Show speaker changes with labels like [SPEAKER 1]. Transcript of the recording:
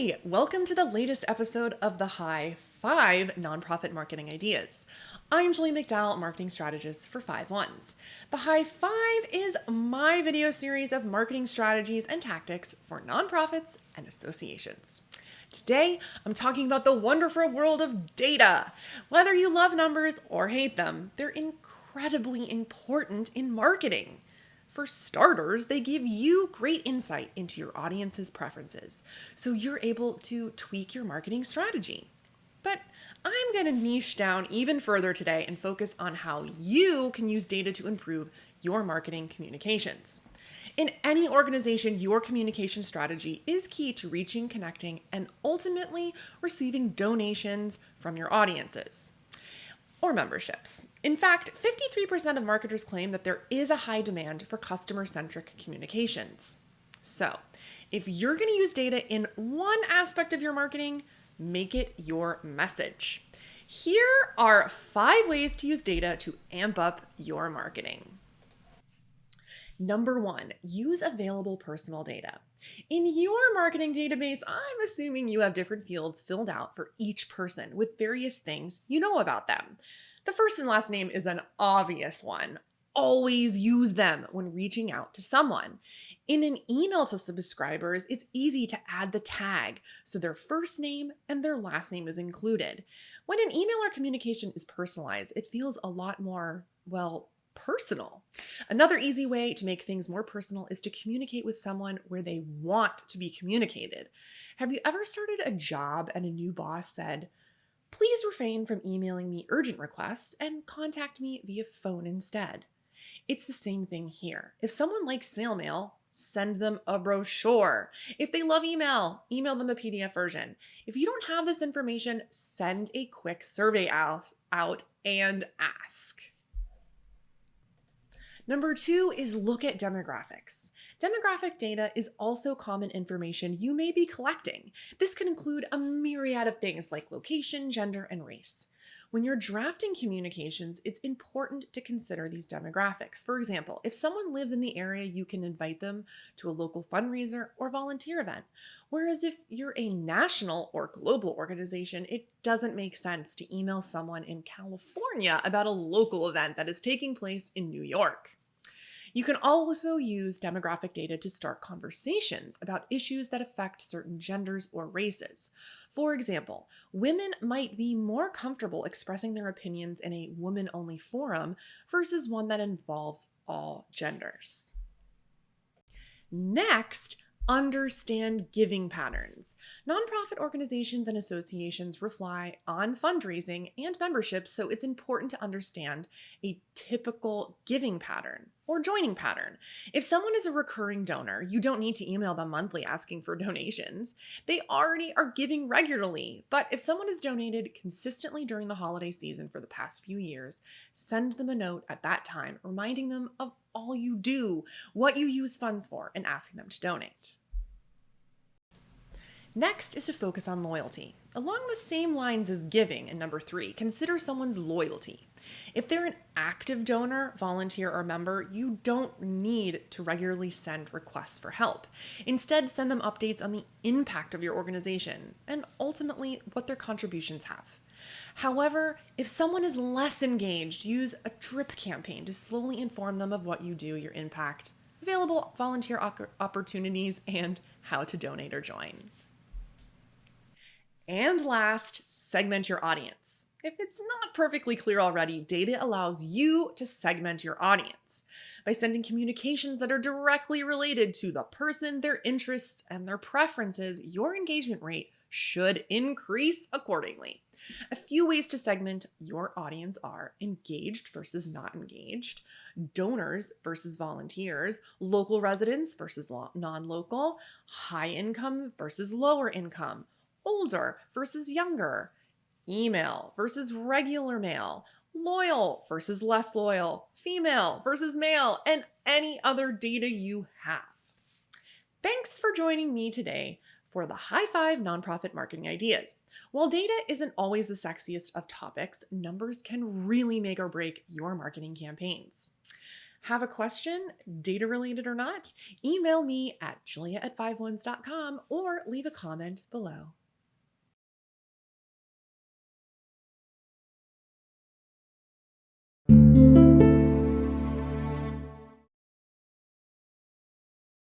[SPEAKER 1] Hi, welcome to the latest episode of the High Five Nonprofit Marketing Ideas. I'm Julie McDowell, marketing strategist for Five Ones. The High Five is my video series of marketing strategies and tactics for nonprofits and associations. Today, I'm talking about the wonderful world of data. Whether you love numbers or hate them, they're incredibly important in marketing. For starters, they give you great insight into your audience's preferences, so you're able to tweak your marketing strategy. But I'm going to niche down even further today and focus on how you can use data to improve your marketing communications. In any organization, your communication strategy is key to reaching, connecting, and ultimately receiving donations from your audiences or memberships. In fact, 53% of marketers claim that there is a high demand for customer-centric communications. So, if you're going to use data in one aspect of your marketing, make it your message. Here are 5 ways to use data to amp up your marketing. Number 1, use available personal data. In your marketing database, I'm assuming you have different fields filled out for each person with various things you know about them. The first and last name is an obvious one. Always use them when reaching out to someone. In an email to subscribers, it's easy to add the tag, so their first name and their last name is included. When an email or communication is personalized, it feels a lot more, personal. Another easy way to make things more personal is to communicate with someone where they want to be communicated. Have you ever started a job and a new boss said, "Please refrain from emailing me urgent requests and contact me via phone instead"? It's the same thing here. If someone likes snail mail, send them a brochure. If they love email, email them a PDF version. If you don't have this information, send a quick survey out and ask. Number 2 is look at demographics. Demographic data is also common information you may be collecting. This can include a myriad of things like location, gender, and race. When you're drafting communications, it's important to consider these demographics. For example, if someone lives in the area, you can invite them to a local fundraiser or volunteer event. Whereas if you're a national or global organization, it doesn't make sense to email someone in California about a local event that is taking place in New York. You can also use demographic data to start conversations about issues that affect certain genders or races. For example, women might be more comfortable expressing their opinions in a women-only forum versus one that involves all genders. Next, understand giving patterns. Nonprofit organizations and associations rely on fundraising and memberships, so it's important to understand a typical giving pattern or joining pattern. If someone is a recurring donor, you don't need to email them monthly asking for donations. They already are giving regularly. But if someone has donated consistently during the holiday season for the past few years, send them a note at that time reminding them of all you do, what you use funds for, and asking them to donate. Next is to focus on loyalty. Along the same lines as giving in number 3, consider someone's loyalty. If they're an active donor, volunteer, or member, you don't need to regularly send requests for help. Instead, send them updates on the impact of your organization and ultimately what their contributions have. However, if someone is less engaged, use a drip campaign to slowly inform them of what you do, your impact, available volunteer opportunities, and how to donate or join. And last, segment your audience. If it's not perfectly clear already, data allows you to segment your audience by sending communications that are directly related to the person, their interests, and their preferences. Your engagement rate should increase accordingly. A few ways to segment your audience are engaged versus not engaged, donors versus volunteers, local residents versus non-local, high income versus lower income, older versus younger, email versus regular mail, loyal versus less loyal, female versus male, and any other data you have. Thanks for joining me today for the High Five Nonprofit Marketing Ideas. While data isn't always the sexiest of topics, numbers can really make or break your marketing campaigns. Have a question, data related or not? Email me at julia@fiveones.com or leave a comment below.